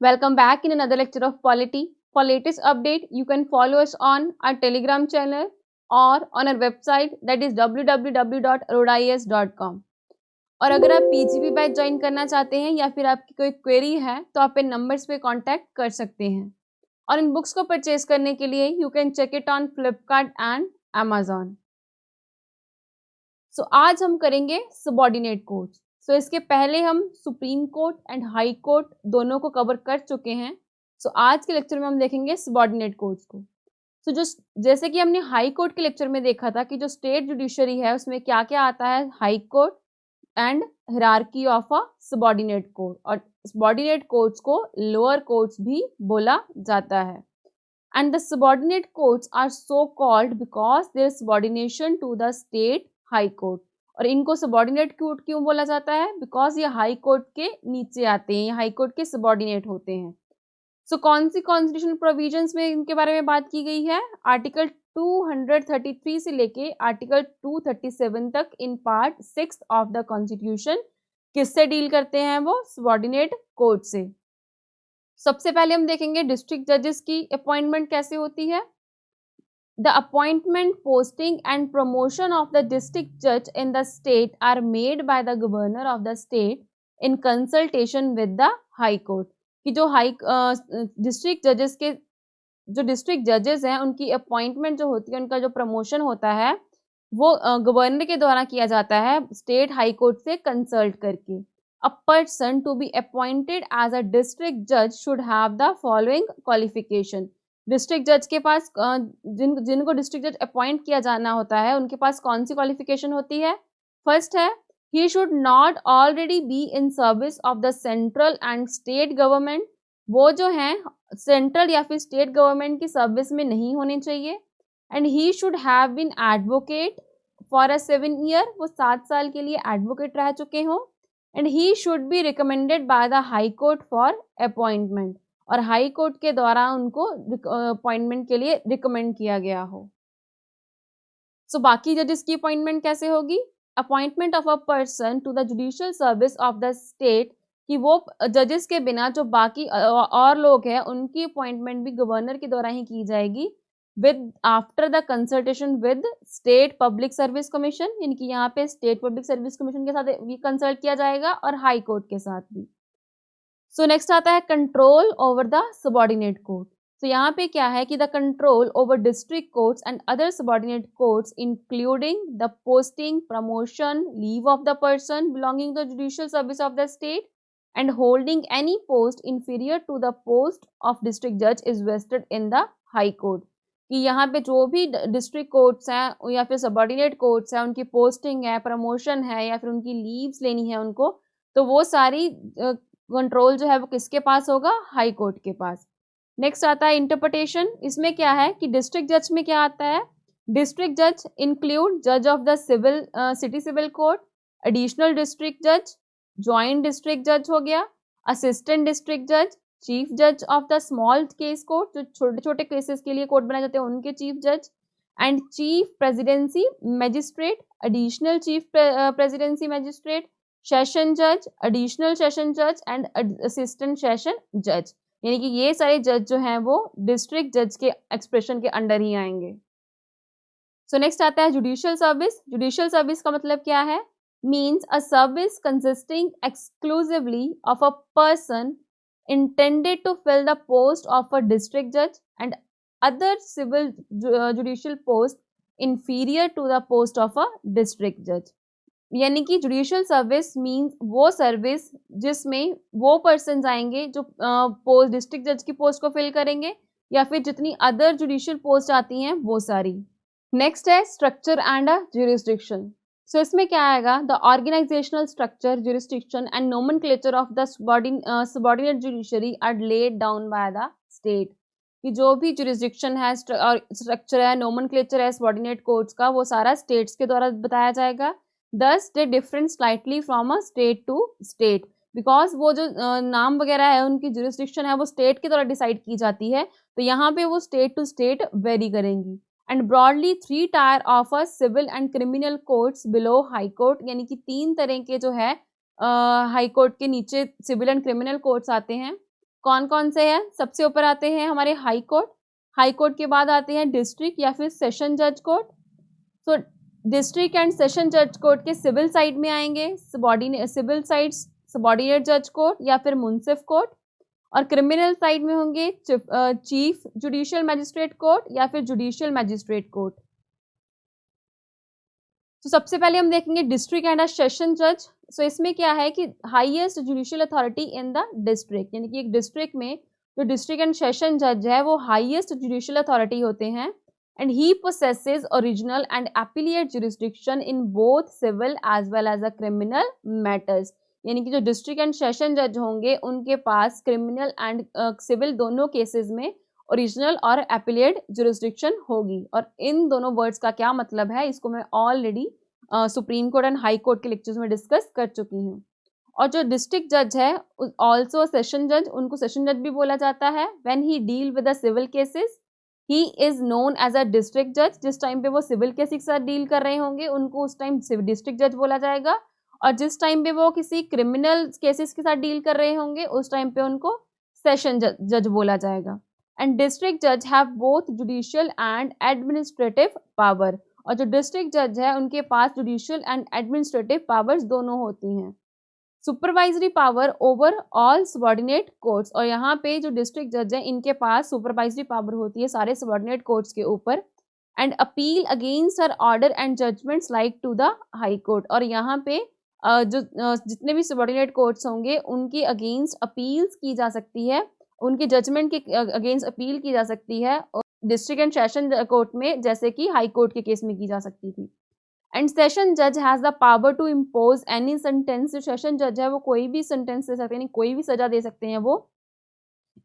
Welcome back in another lecture of polity. For latest update, you can follow us on our Telegram channel or on our website that is www.roadies.com. और अगर आप PGP batch join करना चाहते हैं या फिर आपकी कोई क्वेरी है तो आप इन नंबर्स पे कांटेक्ट कर सकते हैं। और इन बुक्स को परचेज करने के लिए you can check it on Flipkart and Amazon. So आज हम करेंगे सबऑर्डिनेट कोर्ट्स। सो इसके पहले हम supreme court and high court दोनों को कवर कर चुके हैं। सो आज के लेक्चर में हम देखेंगे सबऑर्डिनेट कोर्ट्स को। सो जैसे कि हमने हाई कोर्ट के लेक्चर में देखा था कि जो स्टेट जुडिशरी है उसमें क्या क्या आता है, high court and hierarchy of a subordinate court, और सबऑर्डिनेट कोर्ट्स को लोअर कोर्ट्स भी बोला जाता है। And the subordinate courts are so called because there subordination to the state high court. और इनको सबऑर्डिनेट कोर्ट क्यों बोला जाता है? बिकॉज ये हाई कोर्ट के नीचे आते हैं, ये हाई कोर्ट के सबऑर्डिनेट होते हैं। सो कौन सी कॉन्स्टिट्यूशनल प्रोविजंस में इनके बारे में बात की गई है? आर्टिकल 233 से लेके आर्टिकल 237 तक in part 6 of the constitution किससे डील करते हैं? वो सबऑर्डिनेट कोर्ट से। सबसे पहले हम देखेंगे डिस्ट्रिक्ट जजेस की अपॉइंटमेंट कैसे होती है। The appointment, posting and promotion of the district judge in the state are made by the governor of the state in consultation with the high court। कि जो डिस्ट्रिक्ट जजेस के जो डिस्ट्रिक्ट जजेस हैं उनकी अपॉइंटमेंट जो होती है, उनका जो प्रमोशन होता है वो गवर्नर के द्वारा किया जाता है स्टेट हाई कोर्ट से कंसल्ट करके। अ person to be appointed as a district जज should have the following qualification. District जज के पास जिनको डिस्ट्रिक्ट जज अपॉइंट किया जाना होता है उनके पास कौन सी क्वालिफिकेशन होती है? फर्स्ट है, he should not already be in service of the central and state government. वो जो हैं सेंट्रल या फिर स्टेट गवर्नमेंट की सर्विस में नहीं होने चाहिए। And he should have been advocate for a 7 year, वो 7 साल के लिए एडवोकेट रह चुके हों। And he should be recommended by the high court for appointment, और हाई कोर्ट के द्वारा उनको अपॉइंटमेंट के लिए रिकमेंड किया गया हो। सो बाकी जजेस की अपॉइंटमेंट कैसे होगी? Appointment of a person to the judicial service of the state, कि वो जजेस के बिना जो बाकी और लोग हैं उनकी अपॉइंटमेंट भी गवर्नर के द्वारा ही की जाएगी with after the consultation with state public service commission. यानी कि यहाँ पे स्टेट पब्लिक सर्विस कमीशन के साथ भी कंसल्ट किया जाएगा और हाई कोर्ट के साथ भी। सो नेक्स्ट आता है control over the subordinate court. तो यहाँ पे क्या है कि the control over district courts and other subordinate courts including the posting, promotion, leave of the person belonging the judicial service of the state and holding any post inferior to the post of district जज is vested in the high court. कि यहाँ पे जो भी district courts हैं या फिर subordinate courts हैं उनकी पोस्टिंग है, प्रमोशन है या फिर उनकी लीव्स लेनी है उनको, तो वो सारी कंट्रोल जो है वो किसके पास होगा? हाई कोर्ट के पास। नेक्स्ट आता है इंटरप्रिटेशन। इसमें क्या है कि डिस्ट्रिक्ट जज में क्या आता है? डिस्ट्रिक्ट जज इंक्लूड जज of the civil city civil court, additional district जज, ज्वाइंट डिस्ट्रिक्ट जज हो गया, असिस्टेंट डिस्ट्रिक्ट जज, चीफ जज of the small case court, जो छोटे छोटे केसेस के लिए कोर्ट बनाए जाते हैं उनके चीफ जज, and chief presidency magistrate, additional chief presidency magistrate, session जज, एडिशनल सेशन जज एंड असिस्टेंट सेशन जज। यानी कि ये सारे जज जो हैं वो डिस्ट्रिक्ट जज के एक्सप्रेशन के अंडर ही आएंगे। सो नेक्स्ट आता है जुडिशियल सर्विस। जुडिशियल सर्विस का मतलब क्या है? Means a service consisting exclusively of a person intended to fill the post of a district judge and other civil judicial post inferior to the post of a district judge। यानी कि judicial service means वो service जिसमें वो person आएंगे जो post district जज की post को फिल करेंगे या फिर जितनी अदर जुडिशियल पोस्ट आती हैं वो सारी। नेक्स्ट है structure and a jurisdiction. So इसमें क्या आएगा? The organisational structure, jurisdiction and nomenclature of the subordinate judiciary are laid down by the state. कि जो भी ज्यूरिसडिक्शन है और स्ट्रक्चर है, नोमेनक्लेचर है सबऑर्डिनेट कोर्ट्स का, वो सारा स्टेट्स के द्वारा बताया जाएगा। This they different slightly from a state to state, because वो जो नाम वगैरह है उनकी ज्यूरिसडिक्शन है वो स्टेट के द्वारा डिसाइड की जाती है, तो यहाँ पे वो स्टेट टू स्टेट वेरी करेंगी। And broadly 3 tier of a civil and criminal courts below high court. यानी कि 3 तरह के जो है हाई कोर्ट के नीचे सिविल एंड क्रिमिनल कोर्ट्स आते हैं। कौन कौन से हैं? सबसे ऊपर आते हैं हमारे हाई कोर्ट, हाई कोर्ट के बाद आते हैं डिस्ट्रिक्ट या फिर सेशन जज court. So district and session जज कोर्ट के सिविल साइड में आएंगे सिविल साइड सबॉर्डिनेट जज कोर्ट या फिर मुंसिफ कोर्ट, और क्रिमिनल साइड में होंगे चीफ जुडिशियल मैजिस्ट्रेट कोर्ट या फिर जुडिशियल मैजिस्ट्रेट कोर्ट। तो सबसे पहले हम देखेंगे डिस्ट्रिक्ट एंड सेशन जज। सो इसमें क्या है कि highest judicial authority in the district, यानी कि एक डिस्ट्रिक्ट में जो डिस्ट्रिक्ट एंड सेशन जज है वो हाईएस्ट जुडिशियल अथॉरिटी होते हैं, and he possesses original and appellate jurisdiction in both civil as well as a criminal matters. यानी कि जो डिस्ट्रिक्ट एंड सेशन जज होंगे उनके पास क्रिमिनल एंड सिविल दोनों केसेस में ओरिजिनल और एपिलिएट जुरिस्डिक्शन होगी। और इन दोनों वर्ड्स का क्या मतलब है इसको मैं already supreme court and high court के लेक्चर्स में डिस्कस कर चुकी हूँ। और जो डिस्ट्रिक्ट जज है ऑल्सो सेशन जज, उनको सेशन जज भी बोला जाता है। When he deal with the civil cases he is known as a district जज। जिस टाइम पे वो सिविल केस के साथ डील कर रहे होंगे उनको उस टाइम डिस्ट्रिक्ट जज बोला जाएगा, और जिस टाइम पे वो किसी क्रिमिनल केसेस के साथ डील कर रहे होंगे उस टाइम पे उनको सेशन जज बोला जाएगा। एंड डिस्ट्रिक्ट जज have both judicial and administrative power. और जो डिस्ट्रिक्ट जज है उनके पास जुडिशियल एंड एडमिनिस्ट्रेटिव पावर्स दोनों होती हैं। Supervisory power over all subordinate courts, और यहाँ पे जो डिस्ट्रिक्ट जज है इनके पास सुपरवाइजरी पावर होती है सारे सबॉर्डिनेट कोर्ट्स के ऊपर। And appeal against her order and judgements like to the high court, और यहाँ पे जितने भी सबॉर्डिनेट कोर्ट्स होंगे उनकी अगेंस्ट अपील्स की जा सकती है, उनके जजमेंट के अगेंस्ट अपील की जा सकती है डिस्ट्रिक्ट एंड सेशन कोर्ट में, जैसे कि हाई कोर्ट के केस में की जा सकती थी। एंड सेशन जज has the power to impose any sentence. जो सेशन जज है वो कोई भी सेंटेंस दे सकते हैं, कोई भी सजा दे सकते हैं वो,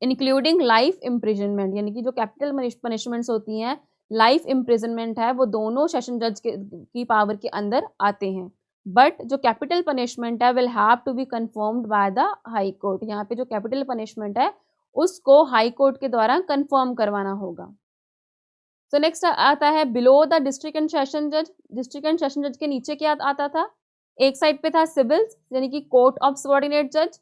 इंक्लूडिंग लाइफ इम्प्रिजनमेंट, यानी कि जो कैपिटल पनिशमेंट्स होती हैं, लाइफ इम्प्रिजनमेंट है, वो दोनों सेशन जज की पावर के अंदर आते हैं। बट जो कैपिटल पनिशमेंट है will have to be confirmed by the high court. यहाँ पे जो कैपिटल पनिशमेंट है उसको हाई कोर्ट के द्वारा कन्फर्म करवाना होगा। सो नेक्स्ट आता है below the district and session जज। डिस्ट्रिक्ट एंड सेशन जज के नीचे क्या आता था? एक साइड पे था सिविल्स, यानी कि कोर्ट ऑफ सबॉर्डिनेट जज।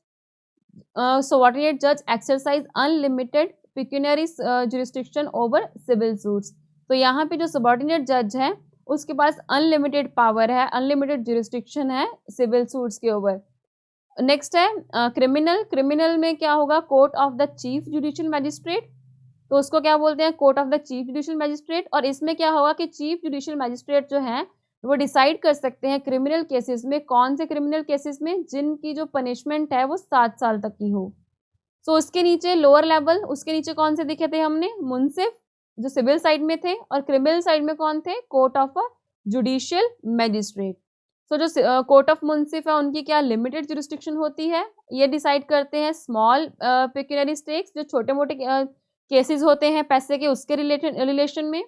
सबॉर्डिनेट जज exercise unlimited पिक्यूनियरी jurisdiction over civil suits. तो यहाँ पे जो सबॉर्डिनेट जज है उसके पास अनलिमिटेड पावर है, अनलिमिटेड जुरिस्डिक्शन है सिविल सूट्स के ऊपर। नेक्स्ट है क्रिमिनल। क्रिमिनल में क्या होगा? Court of the chief judicial magistrate, तो उसको क्या बोलते हैं? Court of the chief judicial magistrate. और इसमें क्या होगा कि चीफ जुडिशियल मैजिस्ट्रेट जो है वो डिसाइड कर सकते हैं क्रिमिनल केसेस में, कौन से क्रिमिनल केसेस में जिनकी जो पनिशमेंट है वो 7 साल तक की हो। सो उसके नीचे लोअर लेवल, उसके नीचे कौन से दिखे थे हमने? मुंसिफ, जो सिविल साइड में थे, और क्रिमिनल साइड में कौन थे? Court of a judicial magistrate. So जो कोर्ट ऑफ मुंसिफ है उनकी क्या लिमिटेड जुरिस्डिक्शन होती है, ये डिसाइड करते हैं स्मॉल पेक्यूनियरी स्टेक्स, जो छोटे मोटे केसेस होते हैं पैसे के, उसके रिलेशन में।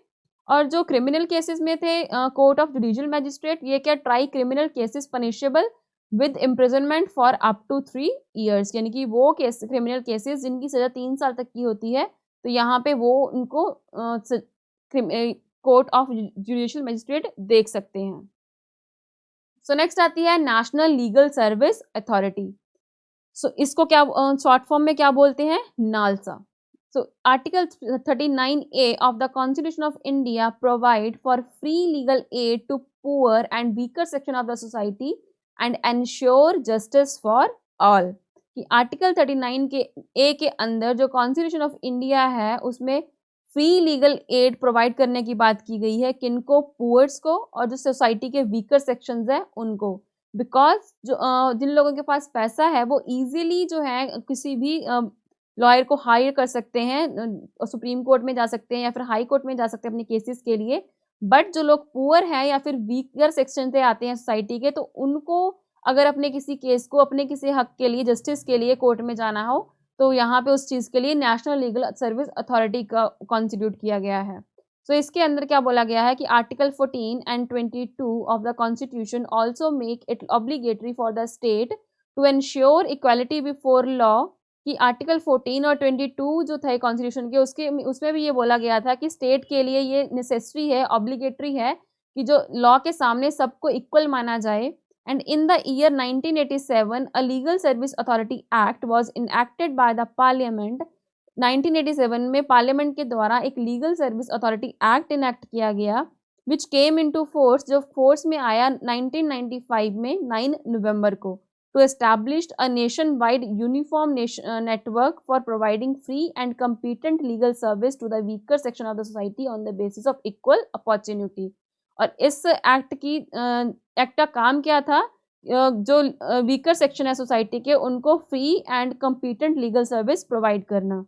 और जो क्रिमिनल केसेस में थे कोर्ट ऑफ जुडिशियल मैजिस्ट्रेट, ये क्या try criminal cases punishable with imprisonment for up to 3 years, यानी कि वो केस क्रिमिनल केसेस जिनकी सजा 3 साल तक की होती है, तो यहाँ पे वो उनको कोर्ट ऑफ जुडिशियल मैजिस्ट्रेट देख सकते हैं। सो नेक्स्ट आती है नेशनल लीगल सर्विस अथॉरिटी। सो इसको क्या शॉर्ट फॉर्म में क्या बोलते हैं? NALSA. So Article 39A of the Constitution of India provide for free legal aid to poor and weaker section of the society and ensure justice for all। कि article 39 के ए के अंदर जो कॉन्स्टिट्यूशन ऑफ इंडिया है उसमें free legal aid provide करने की बात की गई है, किनको? पुअर्स को, और जो सोसाइटी के वीकर सेक्शंस हैं उनको। बिकॉज जो जिन लोगों के पास पैसा है वो इजीली जो है किसी भी लॉयर को हायर कर सकते हैं, सुप्रीम कोर्ट में जा सकते हैं या फिर हाई कोर्ट में जा सकते हैं अपने केसेस के लिए। बट जो लोग पुअर हैं या फिर वीकर सेक्शन से आते हैं सोसाइटी के, तो उनको अगर अपने किसी केस को अपने किसी हक के लिए, जस्टिस के लिए कोर्ट में जाना हो, तो यहाँ पे उस चीज़ के लिए नेशनल लीगल सर्विस अथॉरिटी का कॉन्स्टिट्यूट किया गया है। तो इसके अंदर क्या बोला गया है कि article 14 and 22 of the constitution also make it obligatory for the state to ensure equality before law. कि आर्टिकल 14 और 22 जो थे कॉन्स्टिट्यूशन के, उसमें भी ये बोला गया था कि स्टेट के लिए ये नेसेसरी है, ऑब्लिगेटरी है कि जो लॉ के सामने सबको इक्वल माना जाए, And in the year 1987, a Legal Service Authority Act was enacted by the Parliament. 1987 में पार्लियामेंट के द्वारा एक legal service authority act enact किया गया, विच केम इनटू फोर्स, जो फोर्स में आया 1995 में 9 नवंबर को, to establish a nation wide uniform network for providing free and competent legal service to the weaker section of the society on the basis of equal opportunity. और इस act का काम क्या था? जो वीकर सेक्शन है सोसाइटी के, उनको free and competent legal service provide करना।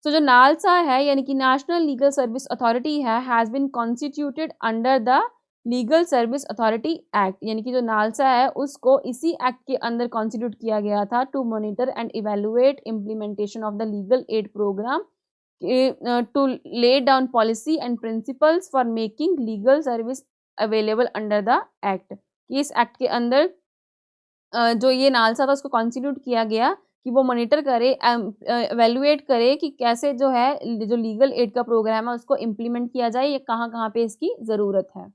तो जो नालसा है यानी कि नेशनल लीगल सर्विस अथॉरिटी है, has been constituted under the legal service authority act, यानी कि जो नालसा है उसको इसी एक्ट के अंदर कॉन्स्टिट्यूट किया गया था to monitor and evaluate implementation of the legal aid programme, to lay down policy and principles for making legal service available under the act. कि इस एक्ट के अंदर जो ये नालसा था उसको कॉन्स्टिट्यूट किया गया कि वो मॉनिटर करे, एवेलुएट करे कि कैसे जो है जो लीगल एड का प्रोग्राम है उसको इम्प्लीमेंट किया जाए, या कहाँ कहाँ पे इसकी ज़रूरत है।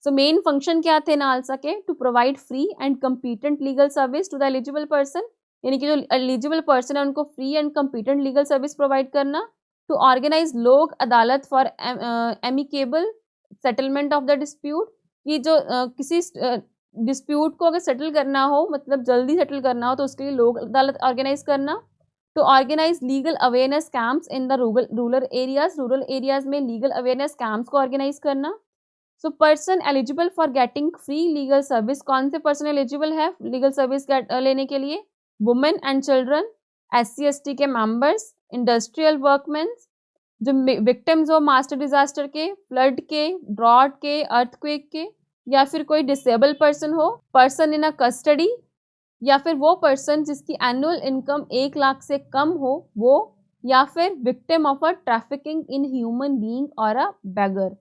सो मेन फंक्शन क्या थे नालसा के? To provide free and competent legal service to the eligible person, यानी कि जो एलिजिबल पर्सन है उनको free and competent legal service provide करना। To organise Lok Adalat for amicable settlement of the dispute, कि जो किसी डिस्प्यूट को अगर सेटल करना हो, मतलब जल्दी सेटल करना हो, तो उसके लिए लोक अदालत ऑर्गेनाइज करना। To organise legal awareness camps in the rural areas में लीगल अवेयरनेस कैंप्स को ऑर्गेनाइज करना। So person eligible for getting free legal service, कौन से पर्सन एलिजिबल है लीगल सर्विस लेने के लिए? वुमेन एंड चिल्ड्रन, SC/ST के मेंबर्स, इंडस्ट्रियल वर्कमेंस, जो विक्टिम्स हो मास्टर डिजास्टर के, फ्लड के, ड्रॉट के, अर्थक्वेक के, या फिर कोई डिसेबल पर्सन हो, पर्सन इन अ कस्टडी, या फिर वो पर्सन जिसकी एनुअल इनकम 1 लाख से कम हो वो, या फिर victim of a trafficking in human being और अ बेगर।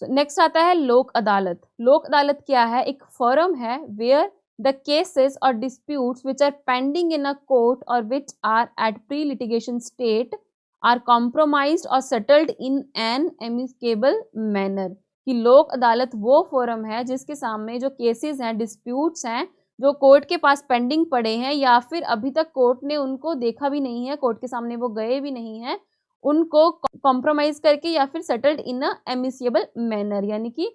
नेक्स्ट आता है लोक अदालत। लोक अदालत क्या है? एक फॉरम है वेयर द केसेस और disputes which are pending in a court और which are at pre litigation state are compromised और settled in an amicable manner. कि लोक अदालत वो फोरम है जिसके सामने जो केसेस हैं, डिस्प्यूट्स हैं, जो कोर्ट के पास पेंडिंग पड़े हैं या फिर अभी तक कोर्ट ने उनको देखा भी नहीं है, कोर्ट के सामने वो गए भी नहीं हैं, उनको कॉम्प्रोमाइज करके या फिर सेटल्ड इन अ एमिसिएबल मैनर, यानी कि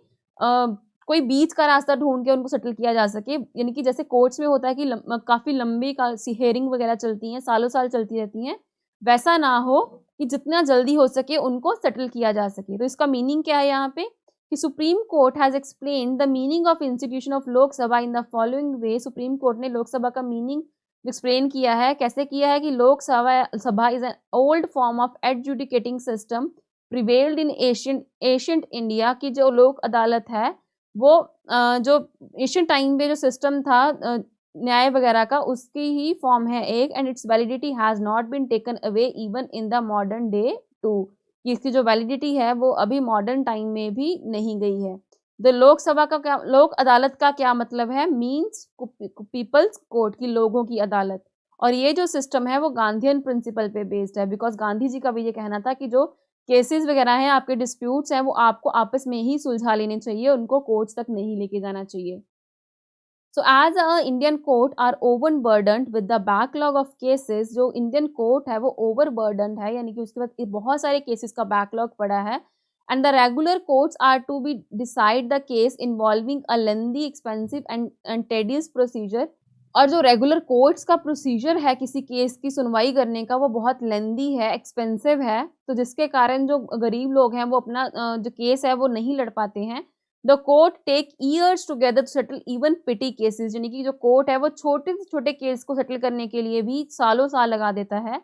कोई बीच का रास्ता ढूंढ के उनको सेटल किया जा सके। यानी कि जैसे कोर्ट्स में होता है कि काफ़ी लंबी हियरिंग वगैरह चलती हैं, सालों साल चलती रहती हैं, वैसा ना हो, कि जितना जल्दी हो सके उनको सेटल किया जा सके। तो इसका मीनिंग क्या है यहाँ पे कि supreme court has explain the meaning of institution of Lok Sabha in the following way. Supreme court ने लोकसभा का मीनिंग एक्सप्लेन किया है। कैसे किया है? कि Lok Sabha is an old form of adjudicating system prevailed in ancient India. की जो लोक अदालत है वो जो एशियन टाइम पे जो सिस्टम था न्याय वगैरह का, उसकी ही फॉर्म है एक, and its validity has not been taken away even in the modern day too. कि इसकी जो वैलिडिटी है वो अभी मॉडर्न टाइम में भी नहीं गई है। द लोकसभा का क्या, लोक अदालत का क्या मतलब है? मीन्स पीपल्स कोर्ट, की लोगों की अदालत। और ये जो सिस्टम है वो गांधीयन प्रिंसिपल पे बेस्ड है, बिकॉज गांधी जी का भी ये कहना था कि जो केसेस वगैरह हैं, आपके डिस्प्यूट्स हैं, वो आपको आपस में ही सुलझा लेने चाहिए, उनको कोर्ट्स तक नहीं लेके जाना चाहिए। So as a Indian court are overburdened with the backlog of cases, जो इंडियन कोर्ट है वो overburdened है, यानी कि उसके बाद बहुत सारे केसेस का बैकलॉग पड़ा है, and the regular courts are to be decide the case involving a lengthy, expensive and tedious procedure। और जो रेगुलर कोर्ट्स का प्रोसीजर है किसी केस की सुनवाई करने का, वो बहुत लेंदी है, एक्सपेंसिव है, तो जिसके कारण जो गरीब लोग हैं वो अपना जो केस है वो नहीं लड़ पाते हैं। The court take years together to settle even petty cases, यानी कि जो कोर्ट है वो छोटे से छोटे केस को सेटल करने के लिए भी सालों साल लगा देता है।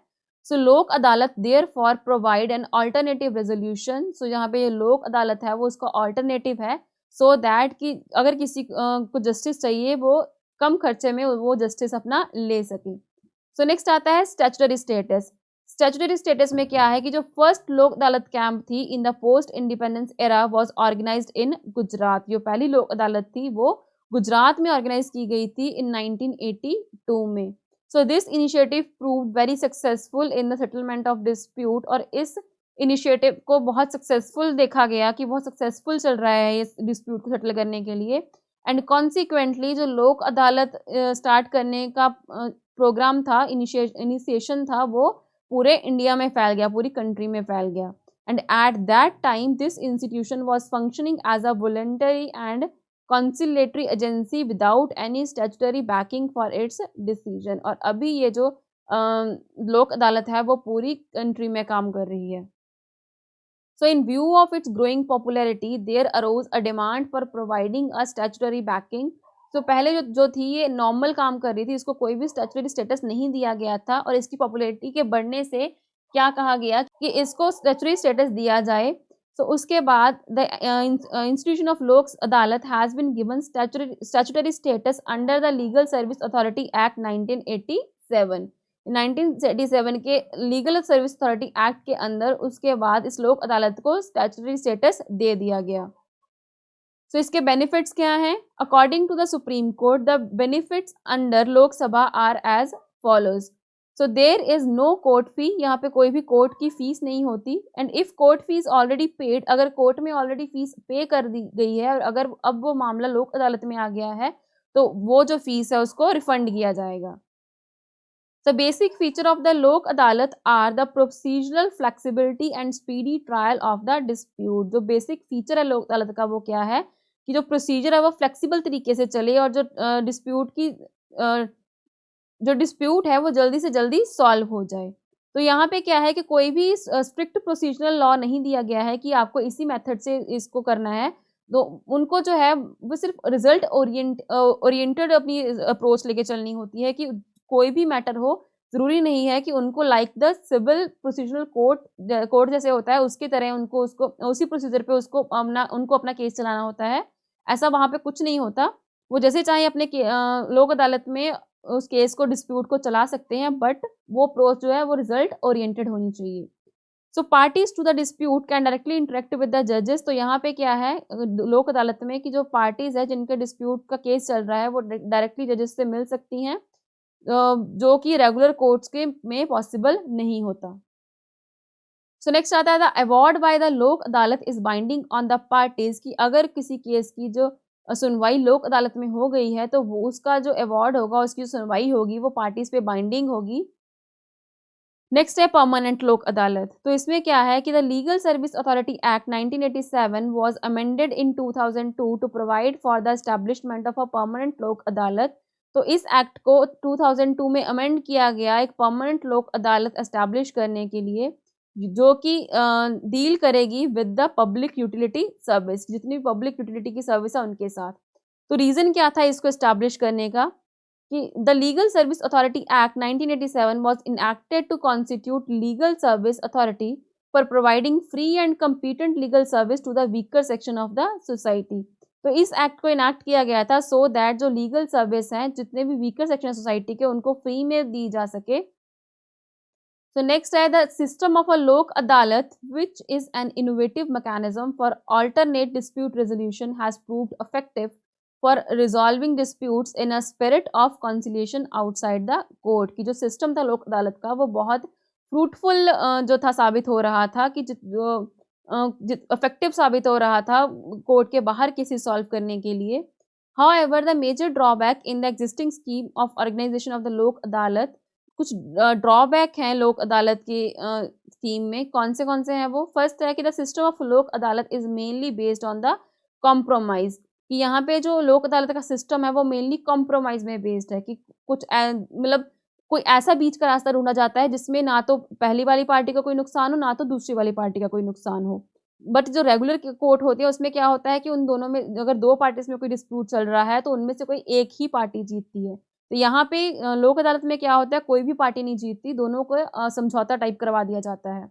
So Lok Adalat there for provide an alternative resolution. So यहाँ पे ये लोक अदालत है वो उसका अल्टरनेटिव है, सो दैट कि अगर किसी को जस्टिस चाहिए वो कम खर्चे में वो जस्टिस अपना ले सके। सो नेक्स्ट आता है स्टैट्यूटरी स्टेटस। स्टैट्यूटरी स्टेटस में क्या है कि जो फर्स्ट लोक अदालत कैंप थी in the post independence era was organized in Gujarat. जो पहली लोक अदालत थी वो गुजरात में ऑर्गेनाइज की गई थी इन 1982 में। So this initiative proved very successful in the settlement of dispute. और इस इनिशिएटिव को बहुत सक्सेसफुल देखा गया कि बहुत सक्सेसफुल चल रहा है इस डिस्प्यूट को सेटल करने के लिए। एंड कॉन्सिक्वेंटली जो लोक अदालत स्टार्ट करने का प्रोग्राम था, इनिशिएशन था, वो पूरे इंडिया में फैल गया, पूरी कंट्री में फैल गया. And at that time this institution was functioning as a voluntary and conciliatory agency without any statutory backing for its decision. और अभी ये जो लोक अदालत है वो पूरी कंट्री में काम कर रही है. So in view of its growing popularity, there arose a demand for providing a statutory backing. तो पहले जो थी ये नॉर्मल काम कर रही थी, इसको कोई भी स्टैट्यूटरी स्टेटस नहीं दिया गया था, और इसकी पॉपुलैरिटी के बढ़ने से क्या कहा गया कि इसको स्टैट्यूटरी स्टेटस दिया जाए. तो उसके बाद the institution of Lok Adalat has been given statutory status under the legal service authority act 1987. 1987 के लीगल सर्विस अथॉरिटी एक्ट के अंदर उसके बाद इस लोक अदालत को स्टैट्यूटरी स्टेटस दे दिया गया. सो इसके बेनिफिट्स क्या हैं? According to the supreme court, the benefits under Lok Sabha are as follows. So there is no court fee, यहाँ पे कोई भी कोर्ट की फीस नहीं होती. And if court fees already paid, अगर कोर्ट में ऑलरेडी फीस पे कर दी गई है और अगर अब वो मामला लोक अदालत में आ गया है तो वो जो फीस है उसको रिफंड किया जाएगा. The basic feature of the Lok Adalat are the procedural flexibility and speedy trial of the dispute. जो basic feature है लोक अदालत का वो क्या है कि जो procedure है वो flexible तरीके से चले और जो dispute की जो dispute है वो जल्दी से जल्दी solve हो जाए. तो यहाँ पे क्या है कि कोई भी strict procedural law नहीं दिया गया है कि आपको इसी method से इसको करना है. तो उनको जो है वो सिर्फ रिजल्ट ओरिएंटेड अपनी अप्रोच लेके चलनी होती है कि कोई भी मैटर हो, जरूरी नहीं है कि उनको like the civil procedural court जैसे होता है उसकी तरह उनको उसको उसी प्रोसीजर पे उनको अपना केस चलाना होता है. ऐसा वहाँ पे कुछ नहीं होता. वो जैसे चाहे अपने लोक अदालत में उस केस को डिस्प्यूट को चला सकते हैं, बट वो अप्रोच जो है वो रिजल्ट ओरिएंटेड होनी चाहिए. So parties to the dispute can directly interact with the जजेस. तो यहाँ पे क्या है लोक अदालत में कि जो पार्टीज है जिनके डिस्प्यूट का केस चल रहा है वो डायरेक्टली जजेस से मिल सकती हैं, जो कि रेगुलर कोर्ट्स के में पॉसिबल नहीं होता. सो नेक्स्ट आता है द अवॉर्ड बाय द लोक अदालत is binding on the parties. कि अगर किसी केस की जो सुनवाई लोक अदालत में हो गई है तो वो उसका जो अवॉर्ड होगा, उसकी जो सुनवाई होगी वो पार्टीज पे बाइंडिंग होगी. नेक्स्ट है परमानेंट लोक अदालत. तो इसमें क्या है कि the legal service authority act 1987 was amended in 2002 to provide for the establishment of a permanent Lok Adalat. तो इस एक्ट को 2002 में अमेंड किया गया एक परमानेंट लोक अदालत एस्टैब्लिश करने के लिए, जो कि डील करेगी with the public utility service, जितनी पब्लिक यूटिलिटी की सर्विस है उनके साथ. तो रीज़न क्या था इसको एस्टैब्लिश करने का कि the legal service authority act 1987 was enacted to constitute legal service authority for providing free and competent legal service to the weaker section of the society. तो इस एक्ट को इनैक्ट किया गया था सो दैट जो लीगल सर्विस हैं जितने भी वीकर सेक्शन सोसाइटी के उनको फ्री में दी जा सके. So next है the system of a लोक अदालत which is an innovative mechanism for alternate dispute resolution has proved effective for resolving disputes in a spirit of conciliation outside the court. कि जो सिस्टम था लोक अदालत का वो बहुत फ्रूटफुल जो था साबित हो रहा था कि जो इफेक्टिव साबित हो रहा था कोर्ट के बाहर केसेस सॉल्व करने के लिए. However, the major drawback in the existing scheme of organization of the लोक अदालत, कुछ ड्रॉबैक हैं लोक अदालत की स्कीम में. कौन से हैं वो? फर्स्ट है कि द सिस्टम ऑफ लोक अदालत is mainly based on the compromise. कि यहाँ पे जो लोक अदालत का सिस्टम है वो मेनली कॉम्प्रोमाइज में बेस्ड है कि कुछ मतलब कोई ऐसा बीच का रास्ता ढूंढा जाता है जिसमें ना तो पहली वाली पार्टी का कोई नुकसान हो ना तो दूसरी वाली पार्टी का कोई नुकसान हो. बट जो रेगुलर कोर्ट होती है उसमें क्या होता है कि उन दोनों में अगर दो पार्टीज में कोई डिस्प्यूट चल रहा है तो उनमें से कोई एक ही पार्टी जीतती है. तो यहाँ पे लोक अदालत में क्या होता है, कोई भी पार्टी नहीं जीतती, दोनों को समझौता टाइप करवा दिया जाता है.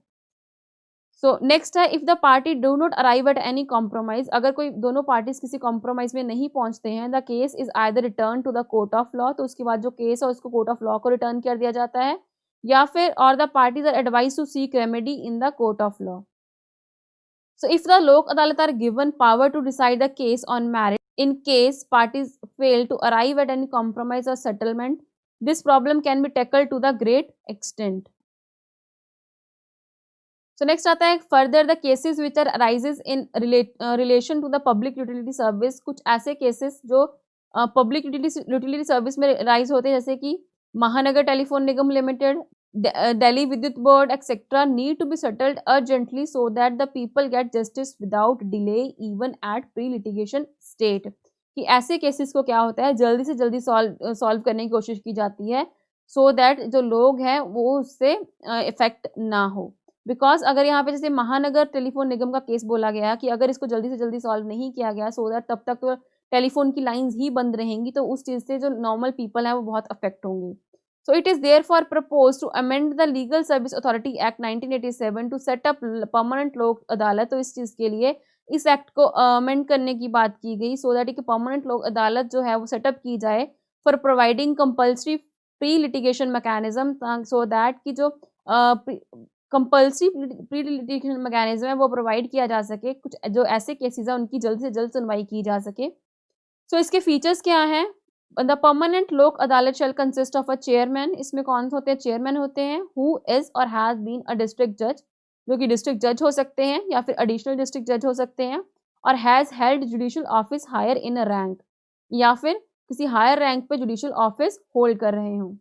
सो नेक्स्ट है if the party do not arrive at any compromise. अगर कोई दोनों पार्टीज किसी कॉम्प्रोमाइज में नहीं पहुंचते हैं, the case is either return to the court of law. तो उसके बाद जो केस है उसको कोर्ट ऑफ लॉ को रिटर्न कर दिया जाता है, या फिर और the parties are advise to seek remedy in the court of law. So if the Lok Adalat are given power to decide the case on merit, in case parties fail to arrive at any compromise or settlement, this problem can be tackled to the great extent. So next आता है further the cases which are arises in relation to the public utility service. कुछ ऐसे cases जो public utility service में rise होते हैं, जैसे कि महानगर telephone Nigam limited, Delhi Vidyut board etcetera, need to be settled urgently so that the people get justice without delay even at pre litigation state. कि ऐसे केसेस को क्या होता है, जल्दी से जल्दी सॉल्व करने की कोशिश की जाती है, सो दैट जो लोग हैं वो उससे इफेक्ट ना हो। बिकॉज अगर यहाँ पे जैसे महानगर टेलीफोन निगम का केस बोला गया कि अगर इसको जल्दी से जल्दी सॉल्व नहीं किया गया, सो दैट तब तक तो टेलीफोन की लाइंस ही बंद रहेंगी, तो उस चीज़ से जो नॉर्मल पीपल हैं वो बहुत अफेक्ट होंगे। So it is therefore propose to amend the legal service authority act 1987 to set up permanent Lok Adalat. तो इस चीज़ के लिए इस एक्ट को अमेंड करने की बात की गई, सो दैट एक परमानेंट लोक अदालत जो है वो सेटअप की जाए for providing compulsory pre litigation mechanism, so that की जो कंपल्सरी प्री लिटिगेशन मैकेनिज्म है वो प्रोवाइड किया जा सके, कुछ जो ऐसे केसेस हैं उनकी जल्द से जल्द सुनवाई की जा सके। सो इसके फीचर्स क्या हैं? The permanent Lok Adalat shell consist of a chairman. इसमें कौन से होते हैं? चेयरमैन होते हैं हु इज और हैज बीन अ डिस्ट्रिक्ट जज, जो कि डिस्ट्रिक्ट जज हो सकते हैं या फिर एडिशनल डिस्ट्रिक्ट जज हो सकते हैं, और has held judicial office higher in a rank, या फिर किसी हायर रैंक पे जुडिशियल ऑफिस होल्ड कर रहे हों।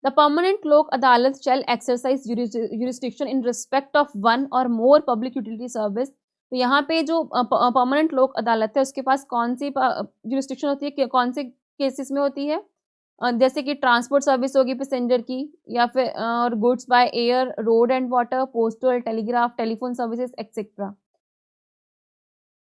The permanent Lok Adalat shall exercise jurisdiction in respect of one or more public utility service. तो यहाँ पे जो परमानेंट लोक अदालत है उसके पास कौन सी jurisdiction होती है, कौन से केसेस में होती है? जैसे कि ट्रांसपोर्ट सर्विस होगी पैसेंजर की, या फिर और goods by air, road and water, postal, telegraph, telephone services etcetera.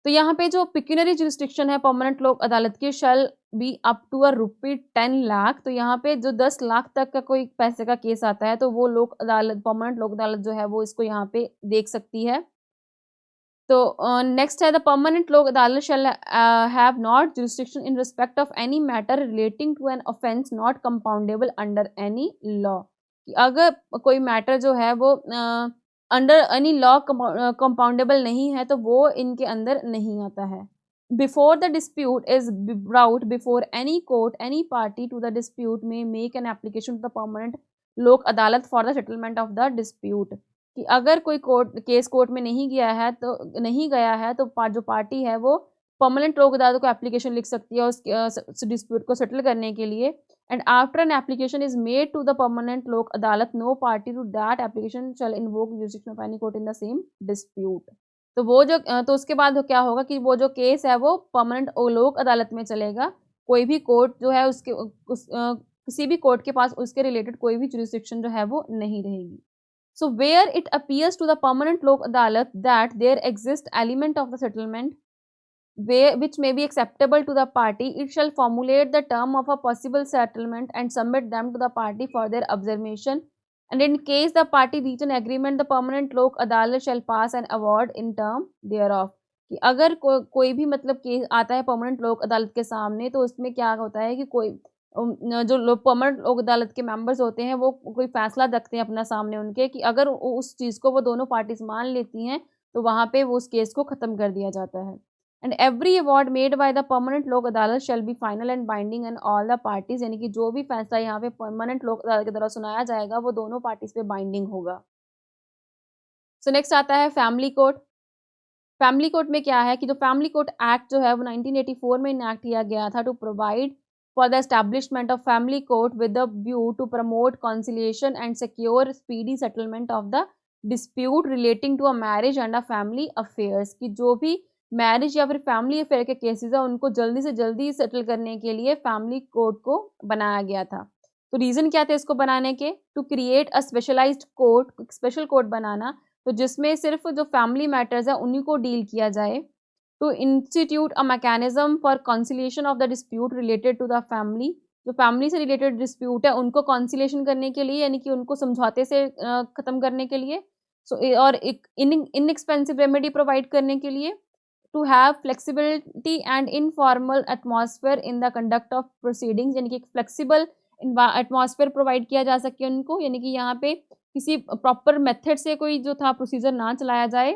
तो यहाँ पे जो पिक्यूनरी जुरिस्डिक्शन है परमानेंट लोक अदालत की shall be up to a rupee 10 lakh. तो यहाँ पे जो 10 लाख तक का कोई पैसे का केस आता है तो वो लोक अदालत, परमानेंट लोक अदालत जो है वो इसको यहाँ पे देख सकती है। तो नेक्स्ट है the permanent Lok Adalat shall have not jurisdiction in respect of any matter relating to an offence not compoundable under any law. अगर कोई मैटर जो है वो अंडर एनी लॉ कंपाउंडेबल नहीं है तो वो इनके अंदर नहीं आता है। Before the dispute is brought before any court, any party to the dispute may make an application to the permanent Lok Adalat for the settlement of the dispute. कि अगर कोई कोर्ट में नहीं गया है तो जो पार्टी है वो परमानेंट लोक अदालत को एप्लीकेशन लिख सकती है उस डिस्प्यूट को सेटल करने के लिए। And after an application is made to the permanent Lok Adalat, no party to that application shall invoke jurisdiction of any court in the same dispute. तो वो जो तो उसके बाद क्या होगा कि वो जो केस है वो परमानेंट लोक अदालत में चलेगा। कोई भी कोर्ट जो है किसी भी कोर्ट के पास उसके रिलेटेड कोई भी जुरिस्डिक्शन जो है वो नहीं रहेगी। So where it appears to the permanent lok adalat that there exists element of the settlement which may be acceptable to the party, it shall formulate the term of a possible settlement and submit them to the party for their observation. And in case the party reach an agreement, the permanent lok adalat shall pass an award in term thereof. कि अगर कोई भी मतलब case आता है permanent Lok अदालत के सामने तो उसमें क्या होता है कि कोई जो लोग परमानेंट लोक अदालत के मेंबर्स होते हैं वो कोई फैसला रखते हैं अपना सामने उनके, कि अगर उस चीज़ को वो दोनों पार्टीज मान लेती हैं तो वहाँ पे वो उस केस को ख़त्म कर दिया जाता है। And every award made by the permanent Lok Adalat shall be final and binding and all the parties. यानी कि जो भी फैसला यहाँ पे परमानेंट लोक अदालत के द्वारा सुनाया जाएगा वो दोनों पार्टीज पे बाइंडिंग होगा। सो नेक्स्ट आता है फैमिली कोर्ट। फैमिली कोर्ट में क्या है कि जो फैमिली कोर्ट एक्ट जो है वो 1984 में इनैक्ट किया गया था to provide for the establishment of family court with the view to promote conciliation and secure speedy settlement of the dispute relating to a marriage and a family affairs। कि जो भी मैरिज या फिर family affair के cases है उनको जल्दी से जल्दी सेटल करने के लिए फैमिली कोर्ट को बनाया गया था। तो रीज़न क्या थे इसको बनाने के? To create a specialized court, special court बनाना तो जिसमें सिर्फ जो फैमिली मैटर्स है उन्हीं को डील किया जाए। To institute a mechanism for conciliation of the dispute related to the family। जो फैमिली से रिलेटेड डिस्प्यूट है उनको कॉन्सिलेशन करने के लिए, यानी कि उनको समझौते से ख़त्म करने के लिए, और एक इनएक्सपेंसिव रेमेडी प्रोवाइड करने के लिए। To have flexibility and informal atmosphere in the conduct of proceedings. यानी कि एक फ्लेक्सिबल एटमॉस्फेयर प्रोवाइड किया जा सके उनको, यानी कि यहाँ पे किसी प्रॉपर मेथड से कोई जो था प्रोसीजर ना चलाया जाए।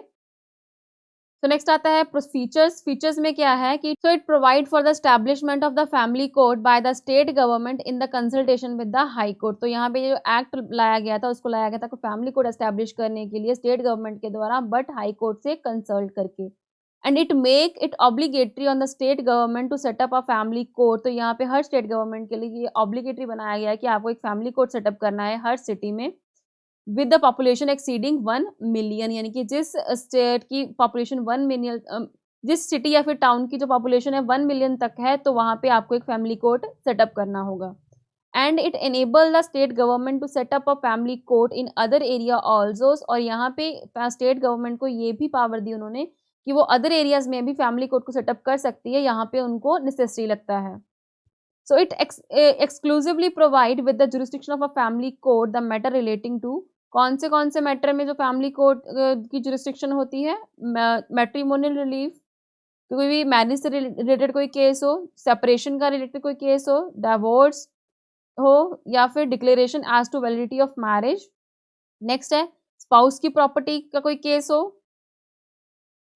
तो नेक्स्ट आता है फीचर्स। फीचर्स में क्या है कि सो it provide for the establishment of the family court by the state government in the consultation with the high court. तो यहाँ पे जो एक्ट लाया गया था उसको लाया गया था फैमिली कोर्ट एस्टैब्लिश करने के लिए स्टेट गवर्नमेंट के द्वारा, बट हाई कोर्ट से कंसल्ट करके। And it make it obligatory on the state government to set up a family court. तो यहाँ पे हर स्टेट गवर्नमेंट के लिए ये ऑब्लिगेटरी बनाया गया है कि आपको एक फैमिली कोर्ट सेटअप करना है हर सिटी में with the population exceeding 1 million, यानी कि जिस स्टेट की पॉपुलेशन 1 मिलियन, जिस सिटी या फिर टाउन की जो पॉपुलेशन है 1 मिलियन तक है, तो वहाँ पे आपको एक फैमिली कोर्ट सेटअप करना होगा। And it enable the state government to set up a family court in other area also. और यहाँ पे स्टेट गवर्नमेंट को ये भी पावर दी उन्होंने कि वो अदर एरियाज में भी फैमिली कोर्ट को सेटअप कर सकती है, यहाँ पे उनको नेसेसरी लगता है। So it exclusively provide with the jurisdiction of a family court the matter relating to कौन से मैटर में जो फैमिली कोर्ट की जुरिस्डिक्शन होती है, मैट्रिमोनियल रिलीफ, कोई भी मैरिज से रिलेटेड कोई केस हो, सेपरेशन का रिलेटेड कोई केस हो, डिवोर्स हो, या फिर declaration as to validity of marriage. Next है स्पाउस की प्रॉपर्टी का कोई केस हो।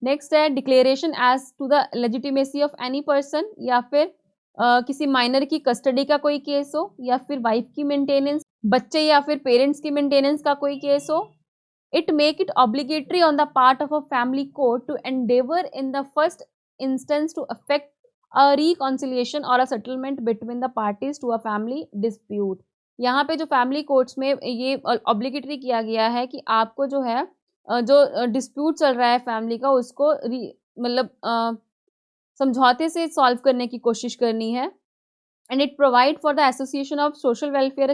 नेक्स्ट है declaration as to the legitimacy of any person, या फिर किसी माइनर की कस्टडी का कोई केस हो, या फिर वाइफ की मेंटेनेंस, बच्चे या फिर पेरेंट्स की मेंटेनेंस का कोई केस हो। It make it obligatory on the part of a family court to endeavour in the first instance to effect a reconciliation or a settlement between the parties to a family dispute. यहाँ पे जो family courts में ये obligatory किया गया है कि आपको जो है जो डिस्प्यूट चल रहा है फैमिली का उसको मतलब समझौते से सॉल्व करने की कोशिश करनी है। And it provide for the association of social welfare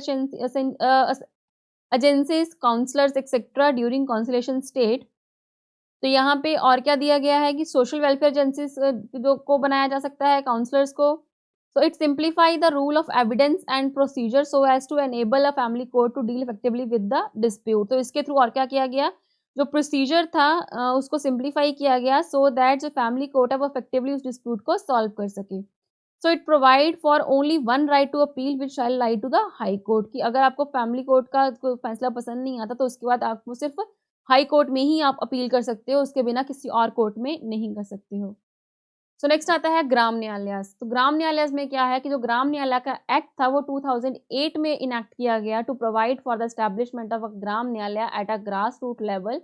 agencies, counsellors etcetera during conciliation state. तो यहाँ पे और क्या दिया गया है कि सोशल वेलफेयर एजेंसीज जो को बनाया जा सकता है, काउंसलर्स को। So it simplify the rule of evidence and procedure so as to enable a family court to deal effectively with the dispute. तो इसके थ्रू और क्या किया गया, जो प्रोसीजर था उसको सिंप्लीफाई किया गया सो दैट जो फैमिली कोर्ट है वो इफेक्टिवली उस डिस्प्यूट को सॉल्व कर सके। So it provide for only one right to appeal which shall lie to the high court, की अगर आपको फैमिली कोर्ट का कोई फैसला पसंद नहीं आता तो उसके बाद आपको सिर्फ हाई कोर्ट में ही आप अपील कर सकते हो, उसके बिना किसी और कोर्ट में नहीं कर सकते हो। सो नेक्स्ट आता है ग्राम न्यायालय। तो ग्राम न्यायालय में क्या है कि जो ग्राम न्यायालय का एक्ट था वो 2008 में इनैक्ट किया गया to provide for the establishment of a Gram Nyayalaya at a grass root level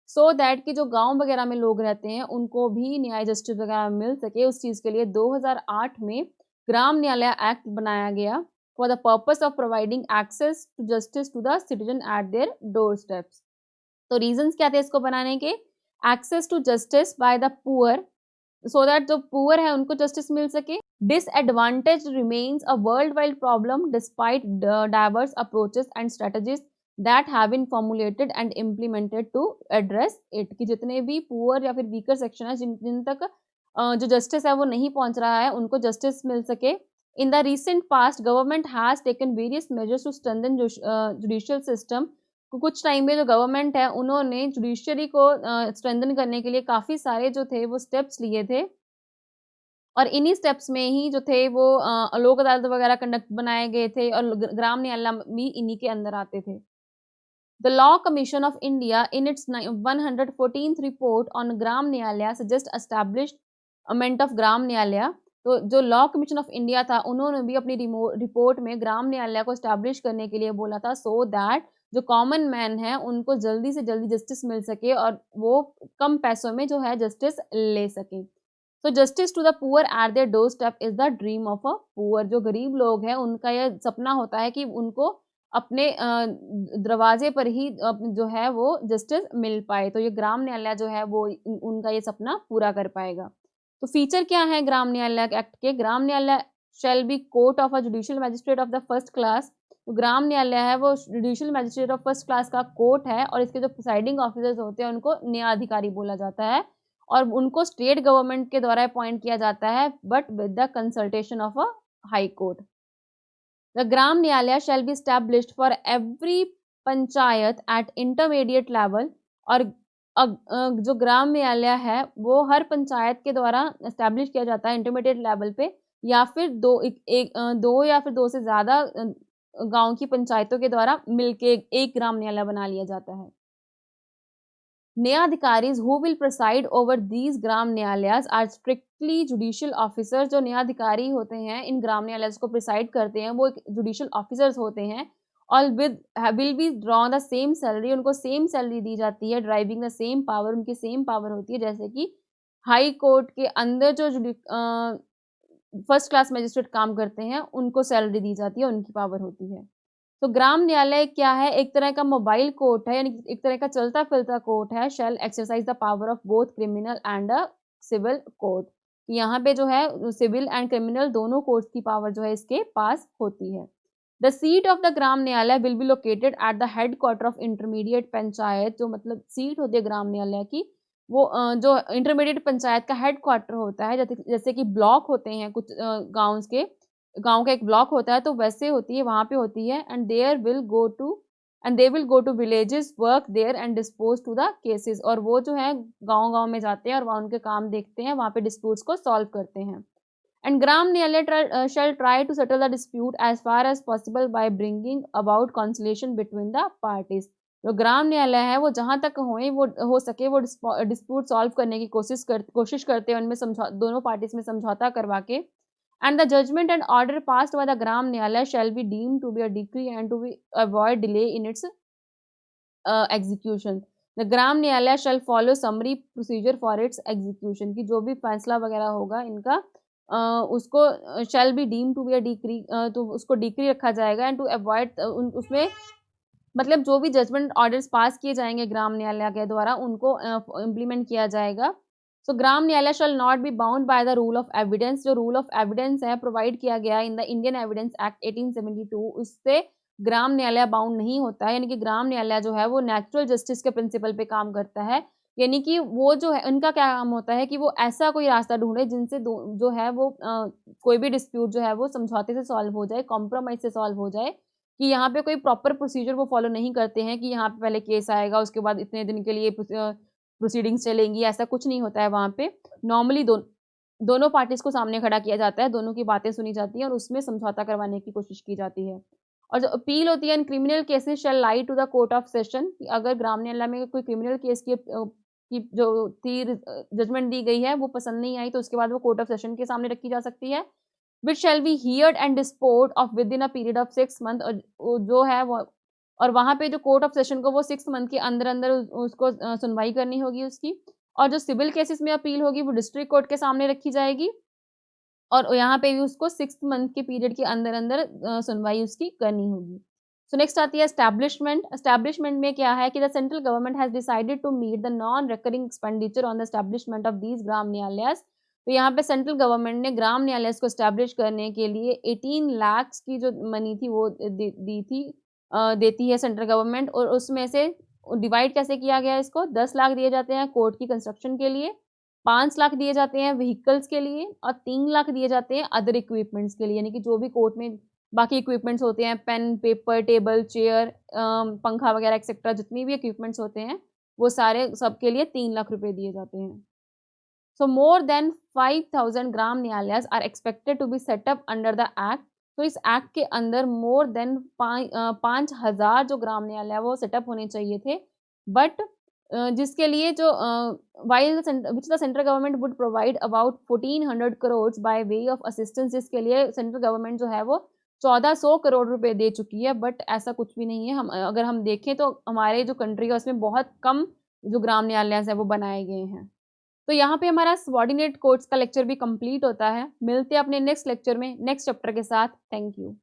so that कि जो गांव वगैरह में लोग रहते हैं उनको भी न्याय जस्टिस वगैरह मिल सके। उस चीज़ के लिए 2008 में ग्राम न्यायालय एक्ट बनाया गया for the purpose of providing access to justice to the citizen at their door steps. तो रीजंस क्या थे इसको बनाने के, access to justice by the poor so that जो पुअर है उनको जस्टिस मिल सके। Disadvantage remains a world wide problem despite diverse approaches and strategies that have been formulated and implemented to address it, कि जितने भी पुअर या फिर वीकर सेक्शन है जिन तक जो जस्टिस है वो नहीं पहुंच रहा है उनको जस्टिस मिल सके। In the recent past government has taken various measures to strengthen judicial system. कुछ टाइम में जो गवर्नमेंट है उन्होंने जुडिशरी को स्ट्रेंथन करने के लिए काफ़ी सारे जो थे वो स्टेप्स लिए थे, और इन्हीं स्टेप्स में ही जो थे वो लोक अदालत वगैरह कंडक्ट बनाए गए थे, और ग्राम न्यायालय भी इन्हीं के अंदर आते थे। The law commission of India in its 114th report on Gram Nyayalaya suggest establishment of gram न्यायालय। तो जो लॉ कमीशन ऑफ इंडिया था उन्होंने भी अपनी रिपोर्ट में ग्राम न्यायालय को एस्टैब्लिश करने के लिए बोला था सो दैट जो कॉमन मैन है उनको जल्दी से जल्दी जस्टिस मिल सके और वो कम पैसों में जो है जस्टिस ले सके। तो justice to the poor at their door step is the dream of a poor. जो गरीब लोग हैं उनका यह सपना होता है कि उनको अपने दरवाजे पर ही जो है वो जस्टिस मिल पाए। तो ये ग्राम न्यायालय जो है वो उनका ये सपना पूरा कर पाएगा। तो फीचर क्या है ग्राम न्यायालय एक्ट के, ग्राम Nyayalaya shall B court of a judicial magistrate of the first class. तो ग्राम न्यायालय है वो judicial magistrate of first class का कोर्ट है, और इसके जो प्रिसाइडिंग ऑफिसर्स होते हैं उनको न्यायाधिकारी बोला जाता है, और उनको स्टेट गवर्नमेंट के द्वारा अपॉइंट किया जाता है but with the consultation of a high court. The Gram Nyayalaya shall be established for every panchayat at intermediate level. और जो ग्राम न्यायालय है वो हर पंचायत के द्वारा एस्टैब्लिश किया जाता है इंटरमीडिएट लेवल पे, या फिर दो या फिर दो से ज़्यादा गांव की पंचायतों के द्वारा मिलके एक ग्राम न्यायालय बना लिया जाता है। Nyayadhikaris who will preside over these Gram Nyayalayas are strictly judicial officers. जो न्यायाधिकारी होते हैं इन ग्राम न्यायालय को प्रिसाइड करते हैं वो एक जुडिशियल ऑफिसर्स होते हैं, और with will be draw the same salary, उनको सेम सैलरी दी जाती है, ड्राइविंग द सेम पावर, उनकी सेम पावर होती है। जैसे कि हाई कोर्ट के अंदर जो फर्स्ट क्लास मजिस्ट्रेट काम करते हैं उनको सैलरी दी जाती है, उनकी पावर होती है। तो ग्राम न्यायालय क्या है, एक तरह का मोबाइल कोर्ट है, यानी एक तरह का चलता फिरता कोर्ट है। Shall exercise the power of both criminal and a civil court. यहाँ पे जो है सिविल एंड क्रिमिनल दोनों कोर्ट की पावर जो है इसके पास होती है। The seat of the Gram Nyayalaya will be located at the headquarter of intermediate panchayat. जो मतलब सीट होती है ग्राम न्यायालय की, वो जो इंटरमीडिएट पंचायत का हेड क्वार्टर होता है, जैसे कि ब्लॉक होते हैं कुछ गाँव के, गांव का एक ब्लॉक होता है तो वैसे होती है, वहां पे होती है। And they will go to villages, work there and dispose to the cases. और वो जो है गांव में जाते हैं और वहाँ उनके काम देखते हैं, वहाँ पे डिस्प्यूट्स को सॉल्व करते हैं। And Gram Nyayalaya shall try to settle the dispute as far as possible by bringing about conciliation between the parties. जो ग्राम न्यायालय है वो जहां तक हो सके वो डिस्प्यूट सॉल्व करने की कोशिश करते हैं, उनमें दोनों पार्टीज में समझौता करवा के। And the judgment and order passed by the Gram Nyalaya shall be deemed to be a decree and to be avoid delay in its execution. The Gram Nyalaya shall follow summary procedure for its execution। की जो भी फैसला वगैरह होगा इनका उसको shall be deemed to be a decree, तो उसको डिक्री रखा जाएगा। एंड टू अवॉइड उसमें मतलब जो भी जजमेंट ऑर्डर्स पास किए जाएंगे ग्राम न्यायालय के द्वारा उनको इम्प्लीमेंट किया जाएगा। सो ग्राम Nyayalaya shall not be bound by the rule of evidence. जो रूल ऑफ एविडेंस है प्रोवाइड किया गया in the Indian evidence act 1872, उससे ग्राम न्यायालय बाउंड नहीं होता है। यानी कि ग्राम न्यायालय जो है वो नेचुरल जस्टिस के प्रिंसिपल पे काम करता है। यानी कि वो जो है उनका क्या काम होता है कि वो ऐसा कोई रास्ता ढूंढे जिनसे जो है वो कोई भी डिस्प्यूट जो है वो समझौते से सॉल्व हो जाए, कॉम्प्रोमाइज से सॉल्व हो जाए। कि यहाँ पे कोई प्रॉपर प्रोसीजर वो फॉलो नहीं करते हैं कि यहाँ पे पहले केस आएगा उसके बाद इतने दिन के लिए प्रोसीडिंग्स चलेंगी, ऐसा कुछ नहीं होता है वहाँ पे। नॉर्मली दोनों पार्टीज को सामने खड़ा किया जाता है, दोनों की बातें सुनी जाती हैं और उसमें समझौता करवाने की कोशिश की जाती है। और जो अपील होती है in criminal cases shall lie to the court of session. अगर ग्राम न्यायालय में कोई क्रिमिनल केस की जो थी जजमेंट दी गई है वो पसंद नहीं आई तो उसके बाद वो कोर्ट ऑफ सेशन के सामने रखी जा सकती है। Which shall be heard and dispose of within a period of 6 month. और जो है वो और वहाँ पे जो कोर्ट ऑफ सेशन को वो 6 मंथ के अंदर अंदर उसको सुनवाई करनी होगी उसकी। और जो सिविल केसेस में अपील होगी वो डिस्ट्रिक्ट कोर्ट के सामने रखी जाएगी और यहाँ पे भी उसको 6 मंथ के पीरियड के अंदर अंदर सुनवाई उसकी करनी होगी। सो नेक्स्ट आती है एस्टैब्लिशमेंट। एस्टैब्लिशमेंट में क्या है कि the central government has decided to meet the non recurring expenditure on the establishment of these Gram Nyayalayas. तो यहाँ पे सेंट्रल गवर्नमेंट ने ग्राम न्यायालय को एस्टैब्लिश करने के लिए 18 लाख की जो मनी थी वो देती है सेंट्रल गवर्नमेंट। और उसमें से डिवाइड कैसे किया गया इसको, 10 लाख दिए जाते हैं कोर्ट की कंस्ट्रक्शन के लिए, 5 लाख दिए जाते हैं व्हीकल्स के लिए और 3 लाख दिए जाते हैं अदर इक्विपमेंट्स के लिए। यानी कि जो भी कोर्ट में बाकी इक्विपमेंट्स होते हैं, पेन, पेपर, टेबल, चेयर, पंखा वगैरह एक्सेट्रा, जितनी भी इक्विपमेंट्स होते हैं वो सारे सबके लिए 3 लाख रुपए दिए जाते हैं। So more than 5000 Gram Nyayalayas are expected to be set up under the act. तो इस एक्ट के अंदर मोर देन 5000 जो ग्राम न्यायालय वो सेटअप होने चाहिए थे। बट जिसके लिए जो which the central government would provide about 1400 crore by way of assistance, जिसके लिए सेंट्रल गवर्नमेंट जो है वो 1400 करोड़ रुपए दे चुकी है। बट ऐसा कुछ भी नहीं है। अगर हम देखें तो हमारे जो कंट्री है उसमें बहुत कम जो ग्राम न्यायालय है वो बनाए गए हैं। तो यहाँ पे हमारा सबऑर्डिनेट कोर्ट्स का लेक्चर भी कंप्लीट होता है। मिलते हैं अपने नेक्स्ट लेक्चर में नेक्स्ट चैप्टर के साथ। Thank you.